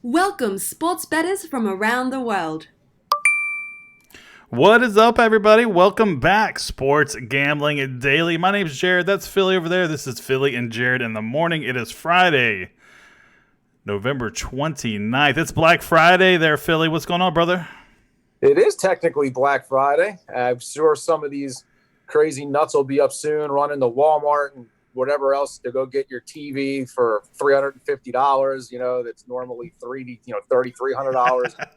Welcome, sports bettors from around the world. What is up, everybody? Welcome back, Sports Gambling Daily. My name is Jared. That's Philly over there. This is Philly and Jared in the morning. It is Friday, November 29th. It's Black Friday there, Philly. What's going on, brother? It is technically Black Friday. I'm sure some of these crazy nuts will be up soon, running to Walmart and whatever else to go get your TV for $350. That's normally $3,300.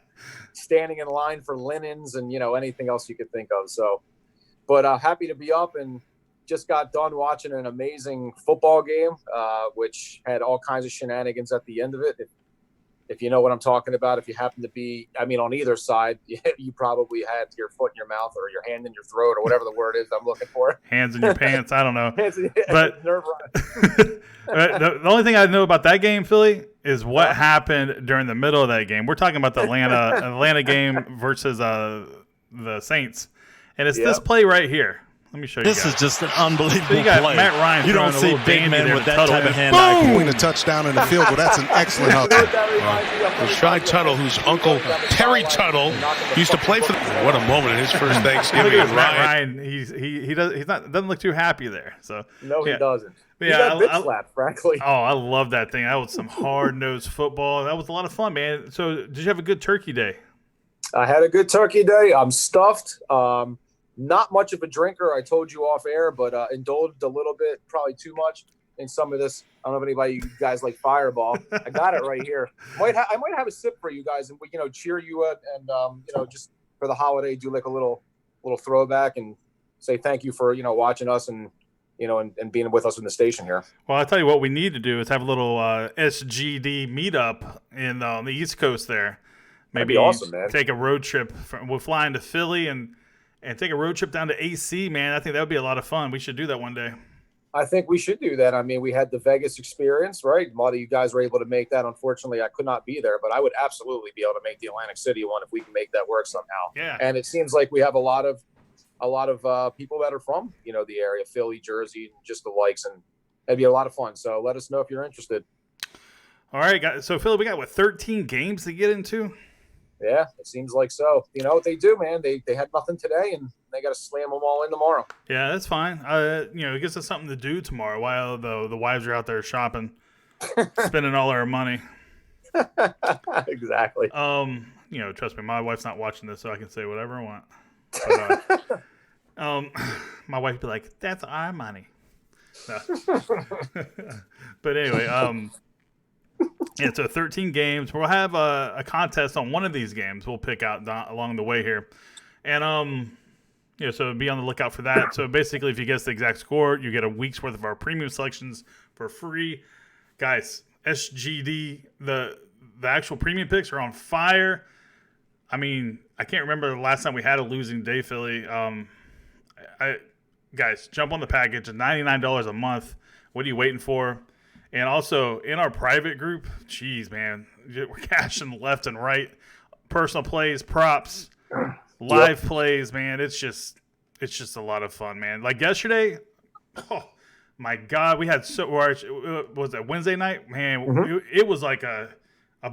Standing in line for linens and anything else you could think of. So, but happy to be up and just got done watching an amazing football game, which had all kinds of shenanigans at the end of it. If you know what I'm talking about, if you happen to be, on either side, you probably had your foot in your mouth or your hand in your throat or whatever the word is I'm looking for. Hands in your pants. I don't know. But the only thing I know about that game, Philly, is what happened during the middle of that game. We're talking about the Atlanta game versus the Saints. And it's this play right here. Let me show you This guys. is just an unbelievable So you got play. Matt Ryan You don't see big men with that type of hand-eye. Win a touchdown in the field goal. That's an excellent hustle. Rashad Tuttle, whose uncle Terry Tuttle used to play for. What a moment in his first Thanksgiving. Look at Matt Ryan. He doesn't look too happy there. So no, he doesn't. He Yeah, got bitch slapped, frankly. Oh, I love that thing. That was some hard-nosed football. That was a lot of fun, man. So did you have a good turkey day? I had a good turkey day. I'm stuffed. Not much of a drinker, I told you off air, but indulged a little bit, probably too much in some of this. I don't know if anybody, you guys like Fireball. I got it right here. I might have a sip for you guys and cheer you up and just for the holiday, do like a little throwback and say thank you for watching us and and being with us in the station here. Well, I'll tell you what we need to do is have a little SGD meetup in on the East Coast there. Maybe That'd be awesome, man. Take a road trip. We'll fly into Philly and take a road trip down to AC, man. I think that would be a lot of fun. We should do that one day. I think we should do that. We had the Vegas experience, right? A lot of you guys were able to make that. Unfortunately, I could not be there, but I would absolutely be able to make the Atlantic City one if we can make that work somehow. Yeah. And it seems like we have a lot of people that are from, the area, Philly, Jersey, and just the likes, and it'd be a lot of fun. So let us know if you're interested. All right, guys. So, Philly, we got, 13 games to get into? Yeah, it seems like so. You know what they do, man? They had nothing today, and they got to slam them all in tomorrow. Yeah, that's fine. It gives us something to do tomorrow while the wives are out there shopping, spending all our money. Exactly. Trust me, my wife's not watching this, so I can say whatever I want. But, my wife be like, "That's our money." No. But anyway, so 13 games. We'll have a contest on one of these games. We'll pick out along the way here, and so be on the lookout for that. So basically, if you guess the exact score, you get a week's worth of our premium selections for free, guys. SGD, the actual premium picks are on fire. I can't remember the last time we had a losing day, Philly. Guys, jump on the package at $99 a month. What are you waiting for? And also in our private group, geez, man, we're cashing left and right. Personal plays, props, live plays, man. It's just a lot of fun, man. Like yesterday, oh my God, we had was that Wednesday night? Man, it was like a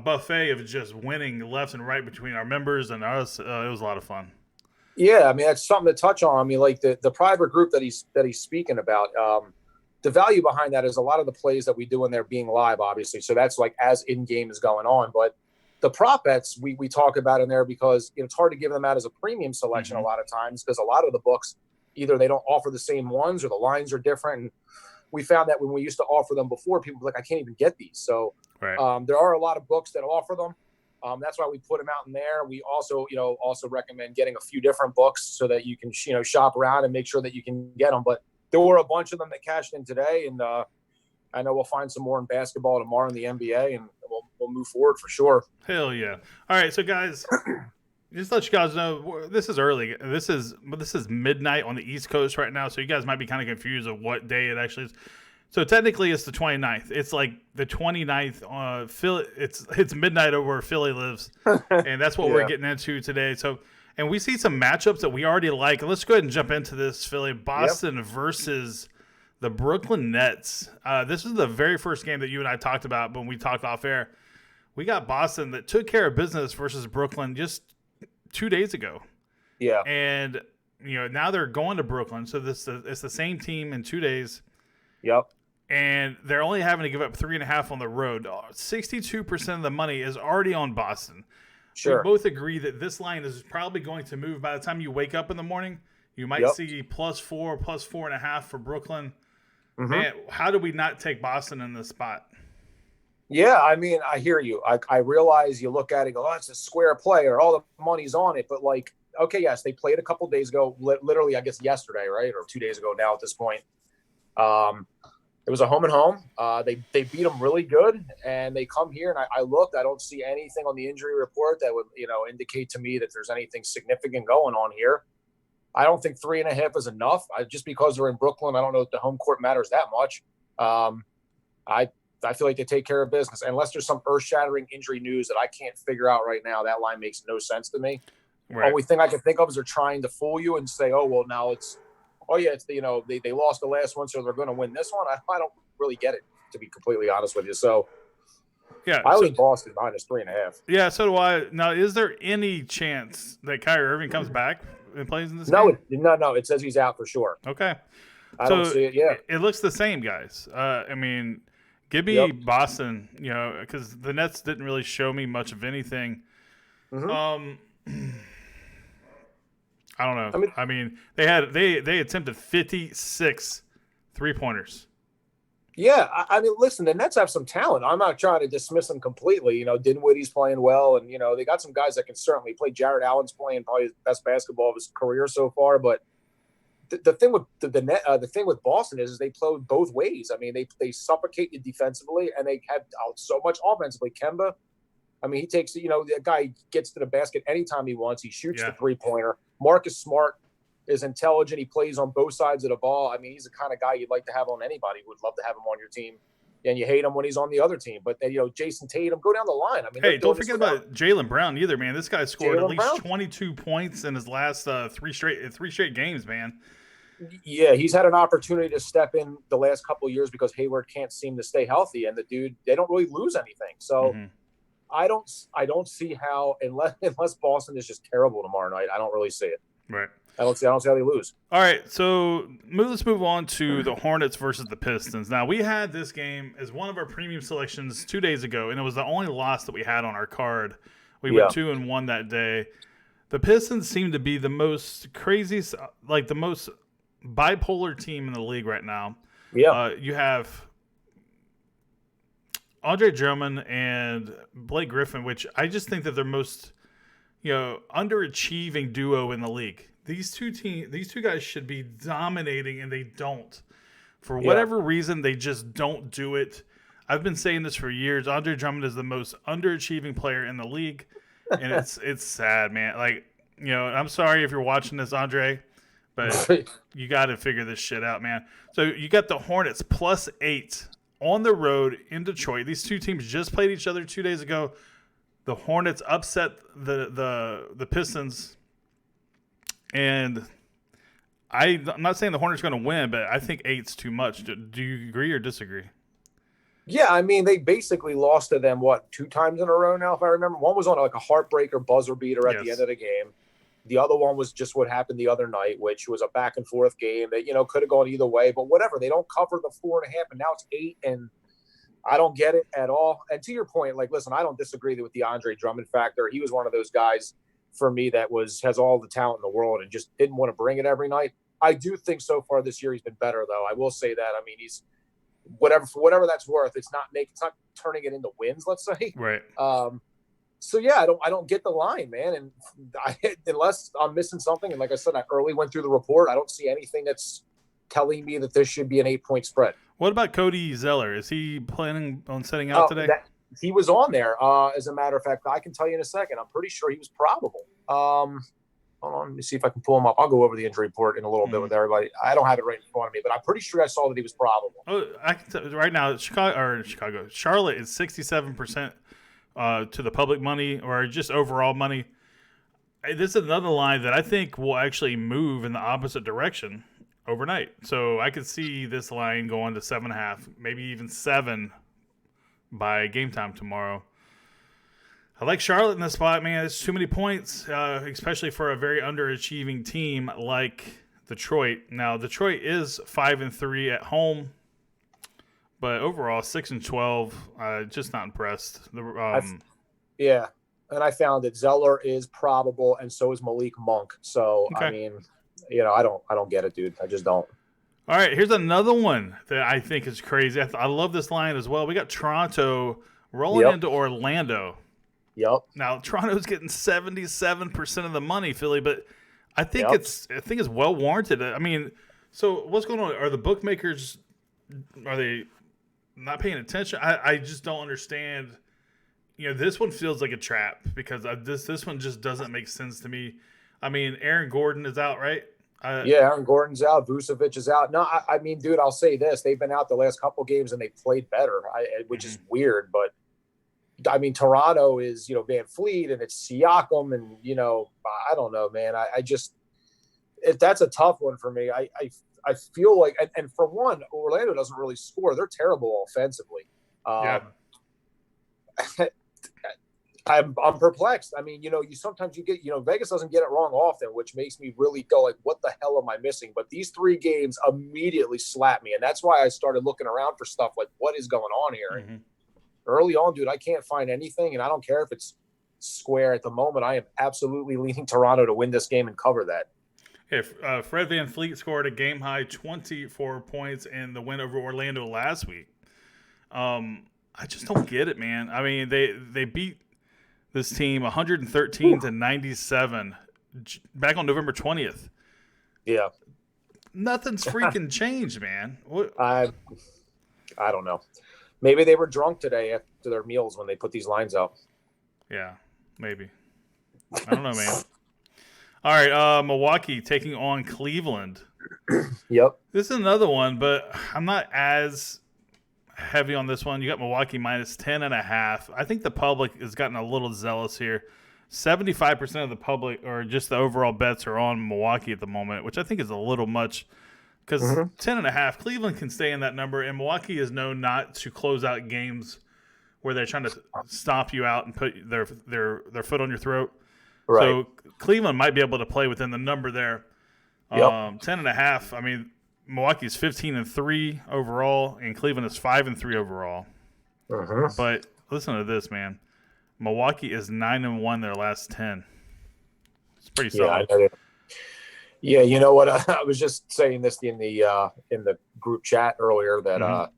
buffet of just winning left and right between our members and us. It was a lot of fun. Yeah, that's something to touch on. Like the private group that he's speaking about. The value behind that is a lot of the plays that we do in there being live, obviously. So that's like as in-game is going on. But the prop bets we talk about in there because it's hard to give them out as a premium selection a lot of times because a lot of the books, either they don't offer the same ones or the lines are different. And we found that when we used to offer them before, people were like, I can't even get these. So right. There are a lot of books that offer them. That's why we put them out in there. We also recommend getting a few different books so that you can, shop around and make sure that you can get them. But there were a bunch of them that cashed in today, and I know we'll find some more in basketball tomorrow in the NBA, and we'll move forward for sure. Hell yeah! All right, so guys, just to let you guys know, this is early. This is midnight on the East Coast right now, so you guys might be kind of confused of what day it actually is. So technically, it's the 29th. It's like the 29th. Philly. It's midnight over where Philly lives, and that's what we're getting into today. So. And we see some matchups that we already like. Let's go ahead and jump into this, Philly. Boston versus the Brooklyn Nets. This is the very first game that you and I talked about when we talked off air. we got Boston that took care of business versus Brooklyn just 2 days ago. Yeah. And, now they're going to Brooklyn. So it's the same team in 2 days. Yep. And they're only having to give up 3.5 on the road. 62% of the money is already on Boston. Sure. We both agree that this line is probably going to move. By the time you wake up in the morning, you might see +4, +4.5 for Brooklyn. Mm-hmm. Man, how do we not take Boston in this spot? Yeah, I mean, I hear you. I realize you look at it and go, oh, it's a square play or all the money's on it. But, okay, yes, they played a couple days ago, literally, I guess, yesterday, right? Or 2 days ago now at this point. It was a home and home. They beat them really good, and they come here, and I looked. I don't see anything on the injury report that would, indicate to me that there's anything significant going on here. I don't think 3.5 is enough. Just because they're in Brooklyn, I don't know if the home court matters that much. I feel like they take care of business. Unless there's some earth-shattering injury news that I can't figure out right now, that line makes no sense to me. Right. Only thing I can think of is they're trying to fool you and say, oh, well, now it's they lost the last one, so they're going to win this one. I don't really get it, to be completely honest with you. So, yeah, I lean Boston -3.5. Yeah, so do I. Now, is there any chance that Kyrie Irving comes back and plays in this game? No. It says he's out for sure. Okay. I don't see it. Yeah, it looks the same, guys. I mean, give me Boston. Because the Nets didn't really show me much of anything. Mm-hmm. I don't know. I mean, they attempted 56 3-pointers. Yeah, I mean, listen, the Nets have some talent. I'm not trying to dismiss them completely. Dinwiddie's playing well, and they got some guys that can certainly play. Jared Allen's playing probably his best basketball of his career so far. But the thing with the thing with Boston is they play both ways. I mean, they suffocate you defensively, and they have so much offensively. Kemba, I mean, he takes the guy gets to the basket anytime he wants. He shoots the 3-pointer. Marcus Smart is intelligent. He plays on both sides of the ball. I mean, he's the kind of guy you'd like to have on anybody. Would love to have him on your team. And you hate him when he's on the other team. But Jason Tatum, go down the line. I mean, hey, don't forget about Jaylen Brown either, man. This guy scored at least 22 points in his last three straight games, man. Yeah, he's had an opportunity to step in the last couple of years because Hayward can't seem to stay healthy, and they don't really lose anything. So I don't see how unless Boston is just terrible tomorrow night. I don't really see it. Right. I don't see how they lose. All right, so let's move on to the Hornets versus the Pistons. Now, we had this game as one of our premium selections 2 days ago, and it was the only loss that we had on our card. We went 2-1 that day. The Pistons seem to be the most craziest, the most bipolar team in the league right now. Yeah. You have Andre Drummond and Blake Griffin, which I just think that they're most underachieving duo in the league. These two guys should be dominating, and they don't. For whatever reason, they just don't do it. I've been saying this for years. Andre Drummond is the most underachieving player in the league, and it's sad, man. I'm sorry if you're watching this, Andre, but you got to figure this shit out, man. So you got the Hornets +8 on the road in Detroit. These two teams just played each other 2 days ago. The Hornets upset the Pistons, and I'm not saying the Hornets are going to win, but I think 8's too much. Do you agree or disagree? Yeah, I mean, they basically lost to them, 2 times in a row now, if I remember. One was on a heartbreaker buzzer beater at the end of the game. The other one was just what happened the other night, which was a back-and-forth game that, could have gone either way. But whatever, they don't cover the 4.5, and now it's 8, and I don't get it at all. And to your point, listen, I don't disagree with the Andre Drummond factor. He was one of those guys for me that has all the talent in the world and just didn't want to bring it every night. I do think so far this year he's been better, though. I will say that. I mean, he's for whatever that's worth. It's not turning it into wins, let's say. Right. So yeah, I don't get the line, man. And unless I'm missing something, and like I said, I early went through the report. I don't see anything that's telling me that this should be an 8-point spread. What about Cody Zeller? Is he planning on setting out today? He was on there. As a matter of fact, I can tell you in a second. I'm pretty sure he was probable. Hold on, let me see if I can pull him up. I'll go over the injury report in a little bit with everybody. I don't have it right in front of me, but I'm pretty sure I saw that he was probable. Oh, I can tell right now, Charlotte is 67% to the public money or just overall money. This is another line that I think will actually move in the opposite direction overnight. So I could see this line going to 7.5, maybe even 7 by game time tomorrow. I like Charlotte in this spot, man. It's too many points, especially for a very underachieving team like Detroit. Now, Detroit is 5-3 at home, but overall 6-12. Just not impressed. Yeah, and I found that Zeller is probable, and so is Malik Monk. So okay. I mean, I don't get it, dude. I just don't. All right, here's another one that I think is crazy. I love this line as well. We got Toronto rolling into Orlando. Yep. Now Toronto's getting 77% of the money, Philly, but I think it's well warranted. I mean, so what's going on? Are the bookmakers not paying attention? I just don't understand. This one feels like a trap because this one just doesn't make sense to me. I mean, Aaron Gordon is out, right? Aaron Gordon's out. Vucevic is out. No, I mean, dude, I'll say this: they've been out the last couple games and they played better, which is weird, but. I mean, Toronto is, Van Fleet and it's Siakam and, I don't know, man. I just that's a tough one for me. I feel like, and for one, Orlando doesn't really score. They're terrible offensively. I'm perplexed. I mean, sometimes you get, Vegas doesn't get it wrong often, which makes me really go like, what the hell am I missing? But these 3 games immediately slap me. And that's why I started looking around for stuff like what is going on here. Mm-hmm. Early on, dude, I can't find anything, and I don't care if it's square at the moment. I am absolutely leaning Toronto to win this game and cover that. If Fred VanVleet scored a game-high 24 points in the win over Orlando last week, I just don't get it, man. I mean, they beat this team 113-97 back on November 20th. Yeah. Nothing's freaking changed, man. What? I don't know. Maybe they were drunk today after their meals when they put these lines out. Yeah, maybe. I don't know, man. All right, Milwaukee taking on Cleveland. Yep. This is another one, but I'm not as heavy on this one. You got Milwaukee minus 10.5. I think the public has gotten a little zealous here. 75% of the public, or just the overall bets, are on Milwaukee at the moment, which I think is a little much. Because 10.5, Cleveland can stay in that number, and Milwaukee is known not to close out games where they're trying to stomp you out and put their foot on your throat. Right. So Cleveland might be able to play within the number there. Yep. 10.5. I mean, Milwaukee's 15-3 overall, and Cleveland is 5-3 overall. But listen to this, man. Milwaukee is 9-1 their last 10. It's pretty solid. Yeah, I know. Yeah, you know what? I was just saying this in the group chat earlier that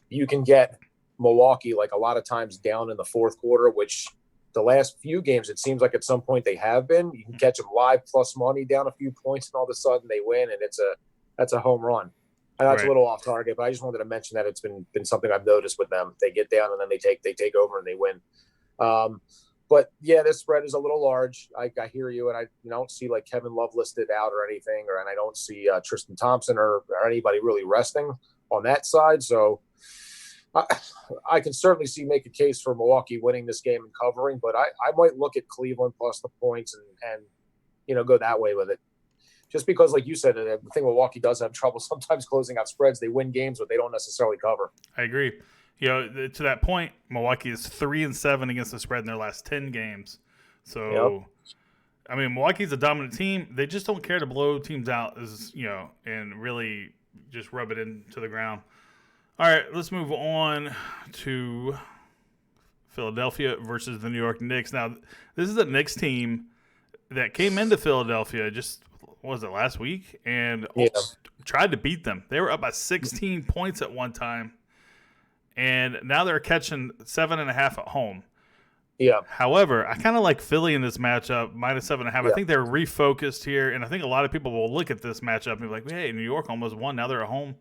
you can get Milwaukee like a lot of times down in the fourth quarter, which the last few games it seems like at some point they have been. You can catch them live plus money down a few points, and all of a sudden they win, and that's a home run. And that's a little off target, but I just wanted to mention that it's been something I've noticed with them. They get down and then they take over and they win. But yeah, this spread is a little large. I hear you, and I don't see like Kevin Love listed out or anything, and I don't see Tristan Thompson or anybody really resting on that side. So I can certainly make a case for Milwaukee winning this game and covering, but I might look at Cleveland plus the points and go that way with it. Just because, like you said, the thing Milwaukee does have trouble sometimes closing out spreads. They win games, but they don't necessarily cover. I agree. To that point, Milwaukee is 3-7 against the spread in their last 10 games. So, I mean, Milwaukee's a dominant team. They just don't care to blow teams out, and really just rub it into the ground. All right, let's move on to Philadelphia versus the New York Knicks. Now, this is a Knicks team that came into Philadelphia last week and tried to beat them. They were up by 16 points at one time. And now they're catching 7.5 at home. Yeah. However, I kind of like Philly in this matchup, minus 7.5. I think they're refocused here, and I think a lot of people will look at this matchup and be like, "Hey, New York almost won. Now they're at home."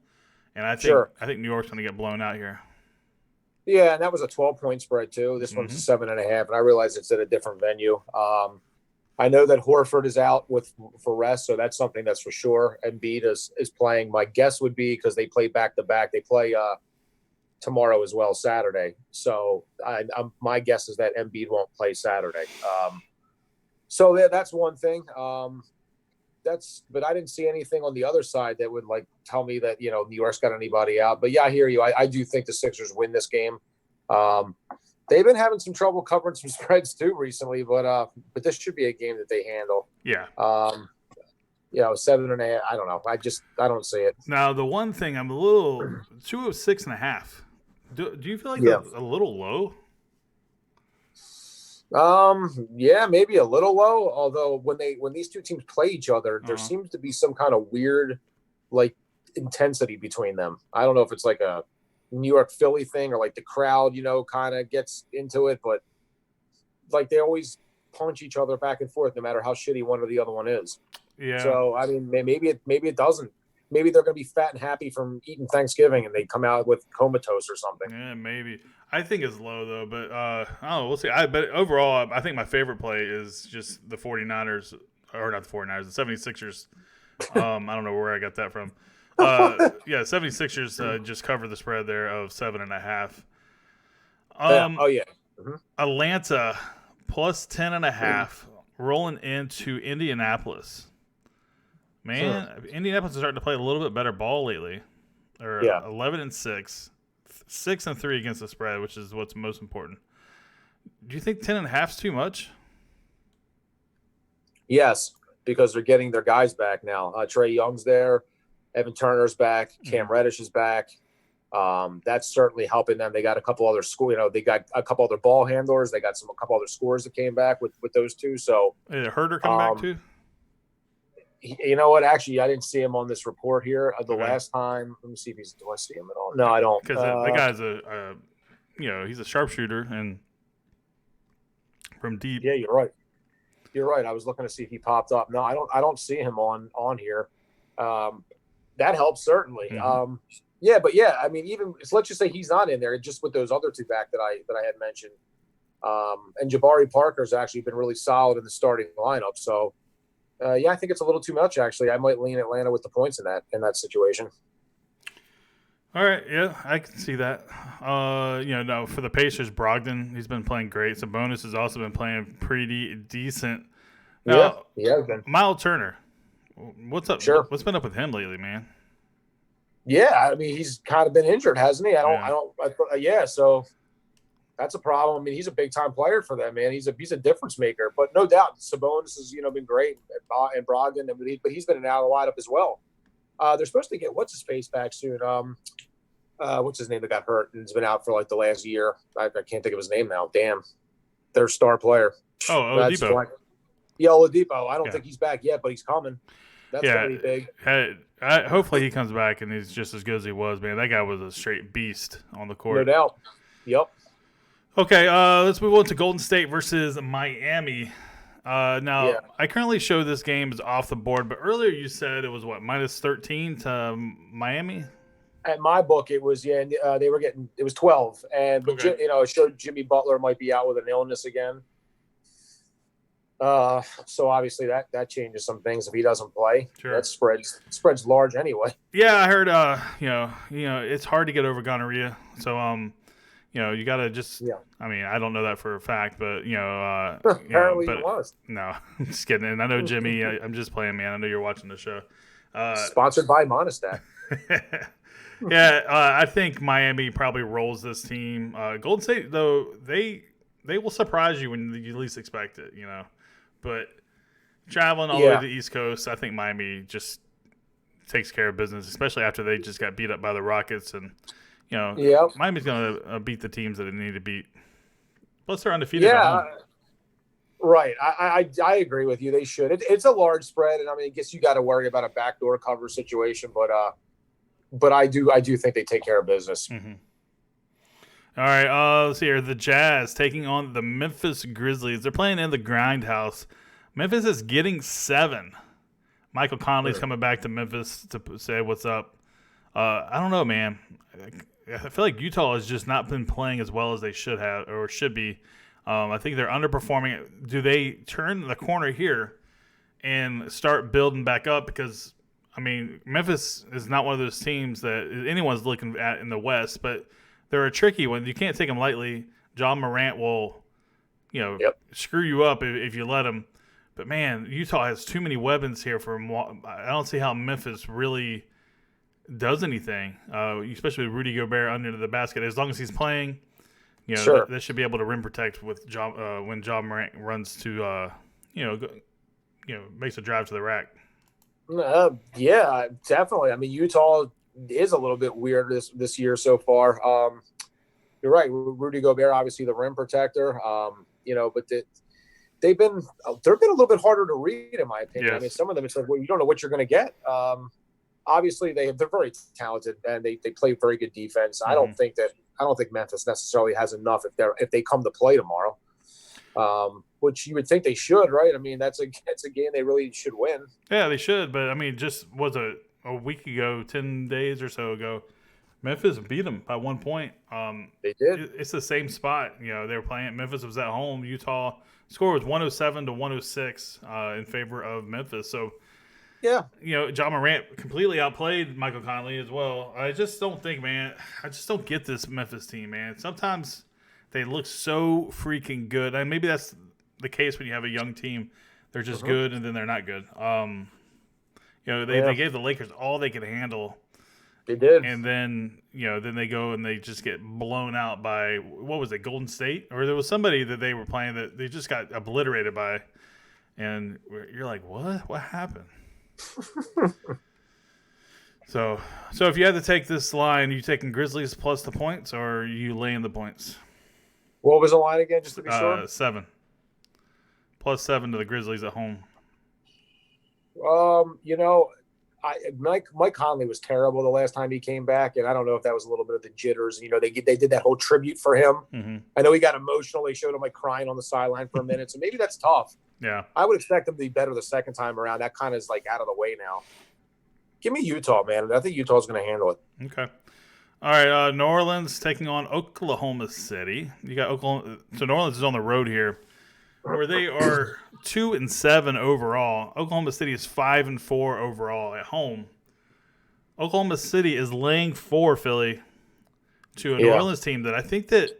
And I think New York's going to get blown out here. Yeah, and that was a 12-point spread too. This one's 7.5, and I realize it's at a different venue. I know that Horford is out for rest, so that's something that's for sure. Embiid is playing. My guess would be because they play back-to-back. They play tomorrow as well, Saturday. So my guess is that Embiid won't play Saturday. So that's one thing. But I didn't see anything on the other side that would tell me that New York's got anybody out. But yeah, I hear you. I do think the Sixers win this game. They've been having some trouble covering some spreads too recently, but this should be a game that they handle. Yeah. 7.5. I don't know. I don't see it. Now the one thing I'm a little 206.5. Do you feel like that's a little low? Yeah, maybe a little low. Although when these two teams play each other, there seems to be some kind of weird like intensity between them. I don't know if it's like a New York Philly thing or like the crowd, kind of gets into it, but like they always punch each other back and forth no matter how shitty one or the other one is. Yeah. So I mean, maybe it doesn't. Maybe they're going to be fat and happy from eating Thanksgiving and they come out with comatose or something. Yeah, maybe. I think it's low though, but I don't know. We'll see. But overall, I think my favorite play is just the 49ers, or not the 49ers, the 76ers. I don't know where I got that from. 76ers just covered the spread there of 7.5. Atlanta plus 10.5, rolling into Indianapolis. Man, Indianapolis is starting to play a little bit better ball lately. They're 11-6, 6-3 against the spread, which is what's most important. Do you think 10.5 is too much? Yes, because they're getting their guys back now. Trae Young's there. Evan Turner's back. Cam Reddish is back. That's certainly helping them. They got a couple other they got a couple other ball handlers. They got a couple other scorers that came back with those two. So Herder coming back too? You know what? Actually, I didn't see him on this report here. Last time, let me see do I see him at all? No, I don't. Because the guy's he's a sharpshooter and from deep. Yeah, you're right. You're right. I was looking to see if he popped up. No, I don't see him on here. That helps certainly. Mm-hmm. I mean, even let's just say he's not in there, just with those other two back that I had mentioned. And Jabari Parker's actually been really solid in the starting lineup. So, I think it's a little too much. Actually, I might lean Atlanta with the points in that situation. All right, yeah, I can see that. For the Pacers, Brogdon, he's been playing great. Sabonis has also been playing pretty decent. Now, he has been. Miles Turner, what's up? Sure. What's been up with him lately, man? Yeah, I mean, he's kind of been injured, hasn't he? So that's a problem. I mean, he's a big time player for them, man. He's a difference maker, but no doubt Sabonis has been great, and Brogdon, but he's been an out of the lineup as well. They're supposed to get what's his face back soon. What's his name that got hurt and has been out for like the last year? I can't think of his name now. Damn, their star player. Oladipo. Oladipo. I don't think he's back yet, but he's coming. That's gonna be big. Hopefully he comes back and he's just as good as he was, man. That guy was a straight beast on the court. No doubt. Yep. Okay, let's move on to Golden State versus Miami. I currently show this game is off the board, but earlier you said it was minus 13 to Miami? At my book, it was it was 12, and it showed Jimmy Butler might be out with an illness again. So obviously that changes some things if he doesn't play. Sure. That spreads large anyway. Yeah, I heard. It's hard to get over gonorrhea, so you got to just. Yeah. I mean, I don't know that for a fact, but apparently he was. No, I'm just kidding. And I know Jimmy. I'm just playing, man. I know you're watching the show. Sponsored by Monistat. Yeah, I think Miami probably rolls this team. Golden State, though, they will surprise you when you least expect it. But traveling all the way to the East Coast, I think Miami just takes care of business, especially after they just got beat up by the Rockets. And, Miami's going to beat the teams that they need to beat. Plus, they're undefeated at home. Right. I agree with you. They should. It's a large spread, and I mean, I guess you got to worry about a backdoor cover situation, but I do think they take care of business. Mm-hmm. All right, let's see here. The Jazz taking on the Memphis Grizzlies. They're playing in the Grindhouse. Memphis is getting 7. Michael Conley's coming back to Memphis to say what's up. I don't know, man. I feel like Utah has just not been playing as well as they should have or should be. I think they're underperforming. Do they turn the corner here and start building back up? Because, I mean, Memphis is not one of those teams that anyone's looking at in the West, but they're a tricky one. You can't take them lightly. John Morant will, screw you up if you let him. But, man, Utah has too many weapons here for him. I don't see how Memphis really does anything, especially with Rudy Gobert under the basket. As long as he's playing, Sure. They should be able to rim protect with when Ja Morant runs to makes a drive to the rack. Yeah, definitely. I mean, Utah is a little bit weird this year so far. You're right. Rudy Gobert, obviously the rim protector. But they've been a little bit harder to read, in my opinion. Yes. I mean, some of them, it's like, well, you don't know what you're going to get. Obviously, they're very talented and they play very good defense. Mm-hmm. I don't think Memphis necessarily has enough if they come to play tomorrow. Which you would think they should, right? I mean, that's a game they really should win. Yeah, they should. But I mean, just was a week ago, 10 days or so ago, Memphis beat them by 1 point. They did. It's the same spot. They were playing. Memphis was at home. Utah score was 107-106 in favor of Memphis. So, yeah, Ja Morant completely outplayed Michael Conley as well. I just don't think, man. I just don't get this Memphis team, man. Sometimes they look so freaking good. And maybe that's the case when you have a young team. They're just good, and then they're not good. They gave the Lakers all they could handle. They did. And then, then they go and they just get blown out by, what was it, Golden State? Or there was somebody that they were playing that they just got obliterated by. And you're like, what? What happened? So if you had to take this line, you taking Grizzlies plus the points, or are you laying the points? What was the line again, just to be sure? 7. Plus 7 to the Grizzlies at home. Mike Conley was terrible the last time he came back, and I don't know if that was a little bit of the jitters. They did that whole tribute for him. Mm-hmm. I know he got emotional. They showed him crying on the sideline for a minute, so maybe that's tough. Yeah, I would expect him to be better the second time around. That kind of is out of the way now. Give me Utah, man. I think Utah's going to handle it. Okay. All right, New Orleans taking on Oklahoma City. You got Oklahoma. So New Orleans is on the road here, where they are 2-7 overall. Oklahoma City is 5-4 overall at home. Oklahoma City is laying 4, Philly, to a New Orleans team that I think that,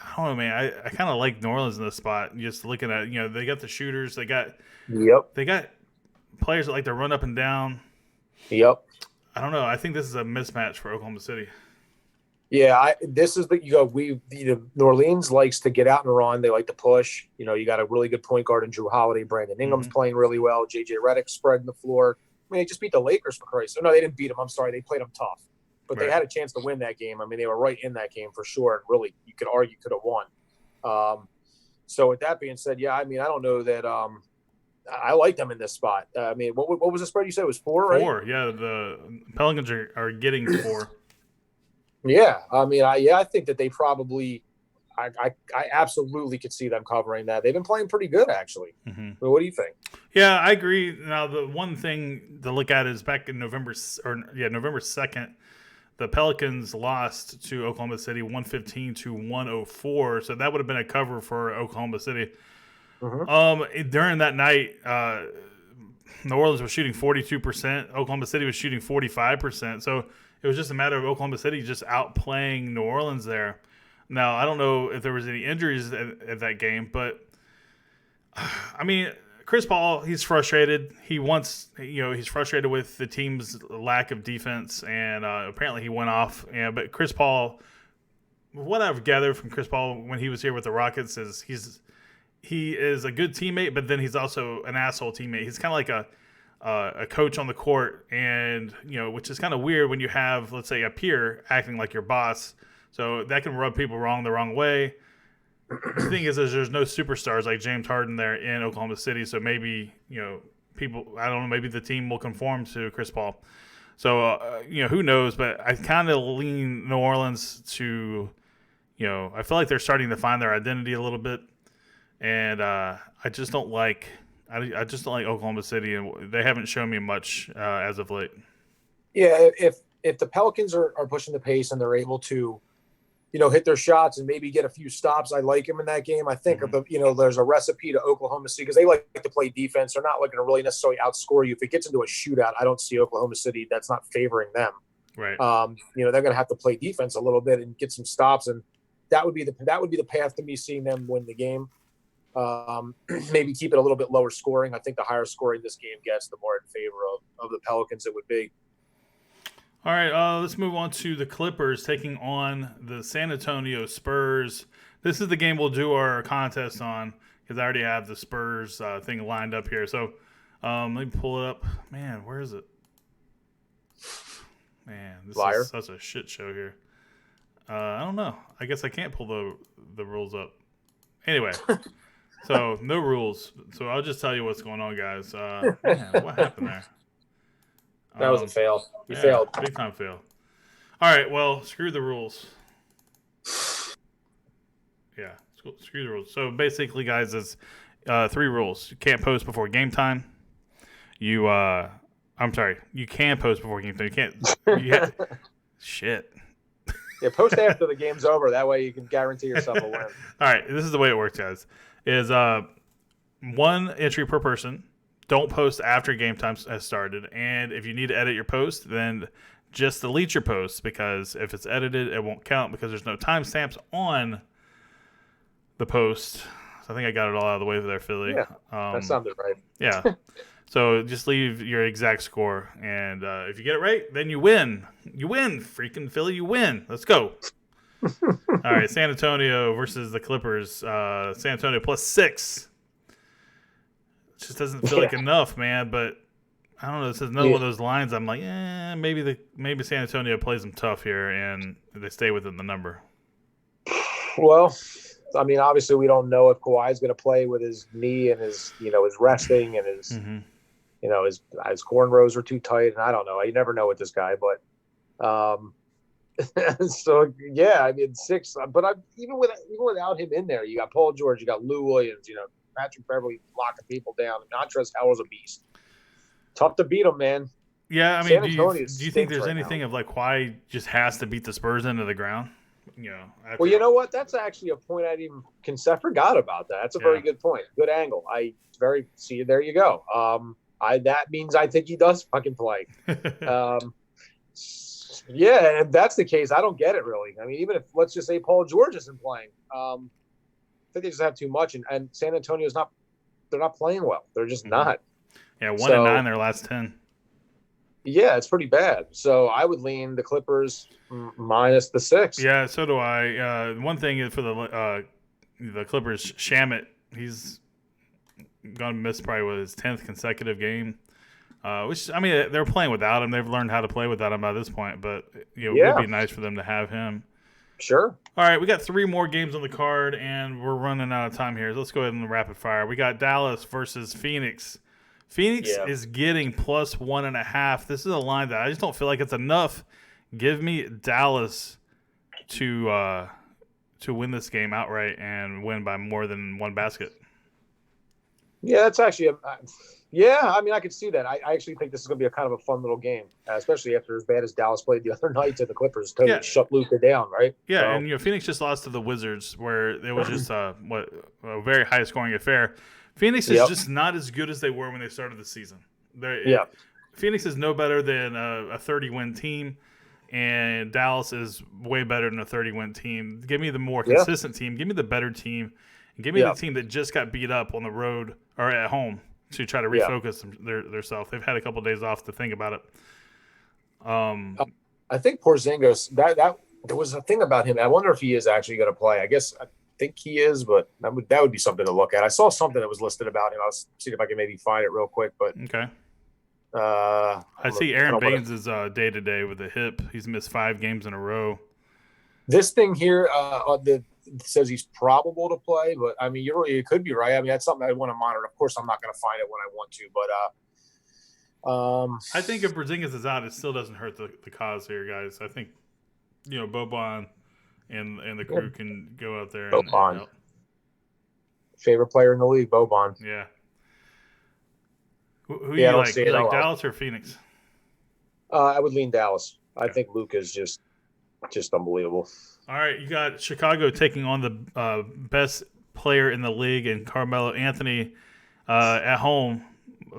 I don't know, man. I kind of like New Orleans in this spot. Just looking at, they got the shooters. They got players that like to run up and down. Yep. I don't know. I think this is a mismatch for Oklahoma City. Yeah, New Orleans likes to get out and run. They like to push. You got a really good point guard in Drew Holiday. Brandon Ingram's playing really well. JJ Redick spreading the floor. I mean, they just beat the Lakers, for Christ's sake. No, they didn't beat them. I'm sorry. They played them tough. But they had a chance to win that game. I mean, they were right in that game for sure. And really, you could argue could have won. So with that being said, I mean, I don't know that I like them in this spot. I mean, what was the spread you said? It was 4, right? 4, yeah. The Pelicans are getting 4. Yeah, I mean, I think that they probably, I absolutely could see them covering that. They've been playing pretty good, actually. Mm-hmm. But what do you think? Yeah, I agree. Now, the one thing to look at is back in November 2nd, the Pelicans lost to Oklahoma City 115-104. So that would have been a cover for Oklahoma City. Mm-hmm. During that night, New Orleans was shooting 42%. Oklahoma City was shooting 45%. So it was just a matter of Oklahoma City just outplaying New Orleans there. Now, I don't know if there was any injuries at that game, but I mean, Chris Paul, he's frustrated. He's frustrated with the team's lack of defense, and apparently he went off. But Chris Paul, what I've gathered from Chris Paul when he was here with the Rockets is he is a good teammate, but then he's also an asshole teammate. He's kind of like a coach on the court, and which is kind of weird when you have, let's say, a peer acting like your boss. So that can rub people the wrong way. The thing is there's no superstars like James Harden there in Oklahoma City, so maybe people, I don't know, maybe the team will conform to Chris Paul. So who knows? But I kind of lean New Orleans to, I feel like they're starting to find their identity a little bit, and I just don't like. I just don't like Oklahoma City, and they haven't shown me much as of late. Yeah, if the Pelicans are pushing the pace and they're able to, hit their shots and maybe get a few stops, I like them in that game. I think there's a recipe to Oklahoma City because they like to play defense. They're not looking to really necessarily outscore you. If it gets into a shootout, I don't see Oklahoma City. That's not favoring them. Right. They're going to have to play defense a little bit and get some stops, and that would be the path to me seeing them win the game. Maybe keep it a little bit lower scoring. I think the higher scoring this game gets, the more in favor of the Pelicans it would be. All right, let's move on to the Clippers taking on the San Antonio Spurs. This is the game we'll do our contest on because I already have the Spurs thing lined up here. So let me pull it up. Man, where is it? Man, this is such a shit show here. I don't know. I guess I can't pull the rules up. Anyway, so no rules. So I'll just tell you what's going on, guys. Man, what happened there? That was a fail. You failed. Big time fail. All right, well, screw the rules. Yeah, screw the rules. So basically, guys, it's 3 rules. You can't post before game time. You can post before game time. Shit. Yeah, post after the game's over. That way you can guarantee yourself a win. All right, this is the way it works, guys. Is 1 entry per person. Don't post after game time has started. And if you need to edit your post, then just delete your post because if it's edited, it won't count because there's no timestamps on the post. So I think I got it all out of the way there, Philly. Yeah, that sounded right. Yeah. So just leave your exact score. And if you get it right, then you win. You win, freaking Philly. You win. Let's go. All right, San Antonio versus the Clippers. San Antonio +6. Just doesn't feel like enough, man. But I don't know. This is another one of those lines. I'm like, maybe San Antonio plays them tough here, and they stay within the number. Well, I mean, obviously, we don't know if Kawhi's going to play with his knee and his resting and his, his cornrows are too tight, and I don't know. You never know with this guy, but so yeah, I mean 6. But even without him in there, you got Paul George, you got Lou Williams, Patrick Beverly locking people down. And Montrezl Harrell's a beast. Tough to beat him, man. Yeah, I mean, do you think there's anything of like why just has to beat the Spurs into the ground? Well, you know what? That's actually a point I didn't I forgot about that. That's a very good point. Good angle. There you go. That means I think he does fucking play. Yeah, if that's the case, I don't get it really. I mean, even if let's just say Paul George isn't playing, I think they just have too much, and San Antonio's they're not playing well. They're just not. Yeah, 1-9 their last 10. Yeah, it's pretty bad. So I would lean the Clippers minus the 6. Yeah, so do I. One thing is for the Clippers, Shamet, he's going to miss probably his 10th consecutive game. Which, I mean, they're playing without him. They've learned how to play without him by this point. But it would be nice for them to have him. Sure. All right, we got 3 more games on the card, and we're running out of time here. Let's go ahead and rapid fire. We got Dallas versus Phoenix. Phoenix is getting +1.5. This is a line that I just don't feel like it's enough. Give me Dallas to win this game outright and win by more than 1 basket. Yeah, that's actually I mean, I could see that. I actually think this is going to be a kind of a fun little game, especially after as bad as Dallas played the other night to the Clippers. Totally shut Luka down, right? Yeah, so. And Phoenix just lost to the Wizards, where it was just a very high scoring affair. Phoenix is just not as good as they were when they started the season. Phoenix is no better than a 30-win team, and Dallas is way better than a 30-win team. Give me the more consistent team. Give me the better team. And give me the team that just got beat up on the road or at home to try to refocus themselves. They've had a couple of days off to think about it. I think Porzingis, that there was a thing about him. I wonder if he is actually going to play. I guess I think he is, but that would be something to look at. I saw something that was listed about him. I was seeing if I can maybe find it real quick. But okay. I see Aaron Baines is day-to-day with a hip. He's missed 5 games in a row. This thing here says he's probable to play, but I mean, you could be right. I mean, that's something I want to monitor. Of course, I'm not going to find it when I want to, but I think if Porzingis is out, it still doesn't hurt the cause here, guys. I think Boban and the crew can go out there. Boban, and help. Favorite player in the league, Boban. Yeah. Who you like? You like Dallas or Phoenix? I would lean Dallas. Okay. I think Luka's just unbelievable. All right, you got Chicago taking on the best player in the league and Carmelo Anthony at home.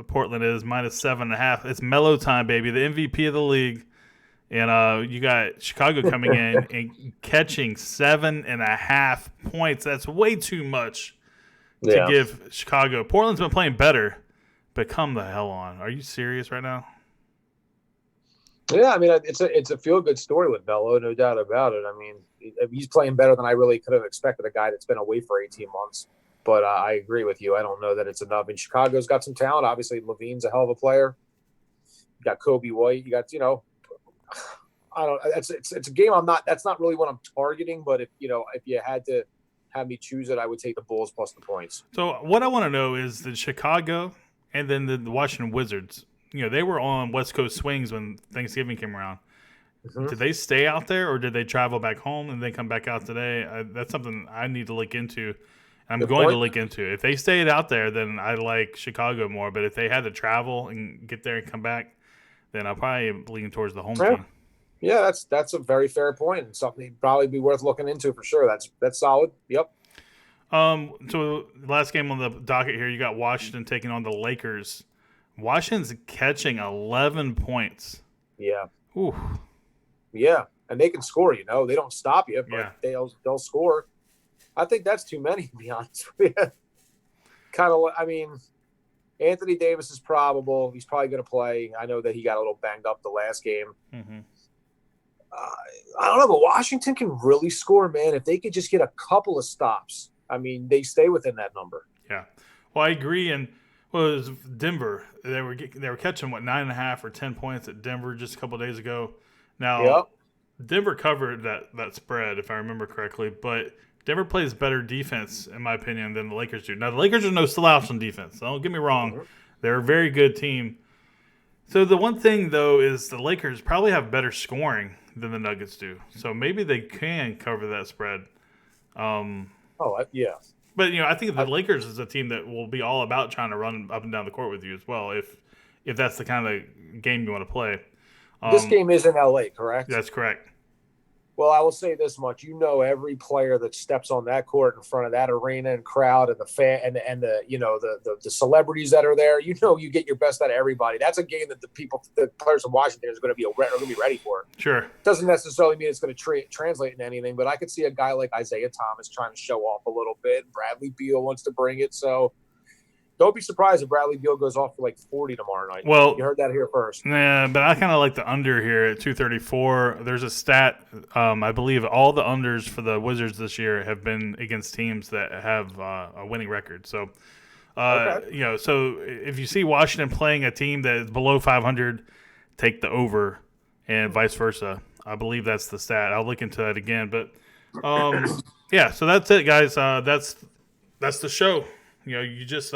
Portland is -7.5. It's Melo time, baby. The MVP of the league. And you got Chicago coming in and catching 7.5 points. That's way too much to give Chicago. Portland's been playing better, but come the hell on. Are you serious right now? Yeah, I mean, it's a feel-good story with Velo, no doubt about it. I mean, he's playing better than I really could have expected, a guy that's been away for 18 months. But I agree with you. I don't know that it's enough. And Chicago's got some talent. Obviously, Levine's a hell of a player. You got Kobe White. You got, I don't. It's a game That's not really what I'm targeting. But if you had to have me choose it, I would take the Bulls plus the points. So what I want to know is the Chicago and then the Washington Wizards. They were on West Coast swings when Thanksgiving came around. Mm-hmm. Did they stay out there or did they travel back home and they come back out today? That's something I need to look into. I'm going to look into. If they stayed out there, then I like Chicago more. But if they had to travel and get there and come back, then I'll probably lean towards the home team. Yeah, that's a very fair point and something that'd probably be worth looking into for sure. That's solid. Yep. So last game on the docket here, you got Washington taking on the Lakers. Washington's catching 11 points. Yeah. Ooh. Yeah, and they can score. They don't stop you, but they'll score. I think that's too many, to be honest with you. Anthony Davis is probable. He's probably going to play. I know that he got a little banged up the last game. Mm-hmm. I don't know, but Washington can really score, man. If they could just get a couple of stops, they stay within that number. Yeah. Well, I agree. And it was Denver. They were catching 9.5 or 10 points at Denver just a couple of days ago. Now, Denver covered that spread, if I remember correctly, but Denver plays better defense, in my opinion, than the Lakers do. Now, the Lakers are no slouch on defense. Don't get me wrong. Mm-hmm. They're a very good team. So the one thing, though, is the Lakers probably have better scoring than the Nuggets do. So maybe they can cover that spread. Yeah. But, I think the Lakers is a team that will be all about trying to run up and down the court with you as well, if that's the kind of game you want to play. This game is in L.A., correct? That's correct. Well, I will say this much: every player that steps on that court in front of that arena and crowd and the fan and the celebrities that are there, you get your best out of everybody. That's a game that the players from Washington are going to be ready for. Sure. Doesn't necessarily mean it's going to translate into anything, but I could see a guy like Isaiah Thomas trying to show off a little bit. Bradley Beal wants to bring it, so. Don't be surprised if Bradley Beal goes off for like 40 tomorrow night. Well, you heard that here first. Yeah, but I kind of like the under here at 234. There's a stat. I believe all the unders for the Wizards this year have been against teams that have a winning record. So, so if you see Washington playing a team that is below 500, take the over, and vice versa. I believe that's the stat. I'll look into that again. But so that's it, guys. That's the show. You just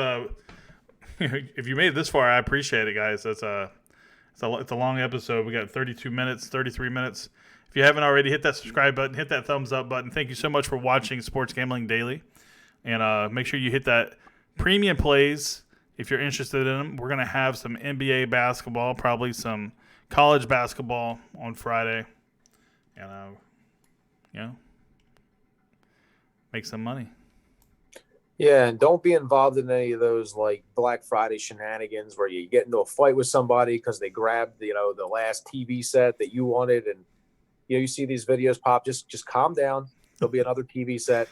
if you made it this far, I appreciate it, guys. It's a long episode. We got 32 minutes, 33 minutes. If you haven't already, hit that subscribe button, hit that thumbs up button. Thank you so much for watching Sports Gambling Daily, and make sure you hit that premium plays if you're interested in them. We're gonna have some NBA basketball, probably some college basketball on Friday, and make some money. Yeah, and don't be involved in any of those like Black Friday shenanigans where you get into a fight with somebody because they grabbed the last TV set that you wanted, and you see these videos pop. Just calm down. There'll be another TV set.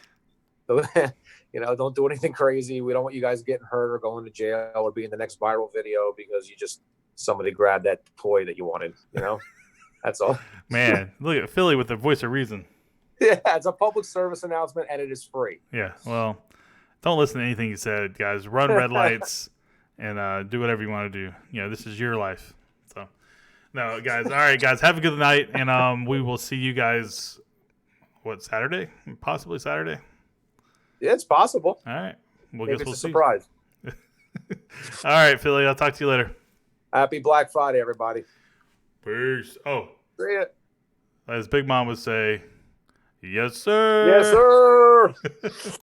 Don't do anything crazy. We don't want you guys getting hurt or going to jail or being the next viral video because somebody grabbed that toy that you wanted. That's all. Man, look at Philly with the voice of reason. Yeah, it's a public service announcement and it is free. Yeah, well. Don't listen to anything he said, guys. Run red lights and do whatever you want to do. This is your life. So, no, guys. All right, guys. Have a good night, and we will see you guys. Saturday? Possibly Saturday. Yeah, it's possible. All right. Well, Maybe guess we'll it's see. a surprise. All right, Philly. I'll talk to you later. Happy Black Friday, everybody. Peace. Oh, see ya. As Big Mom would say, yes, sir. Yes, sir.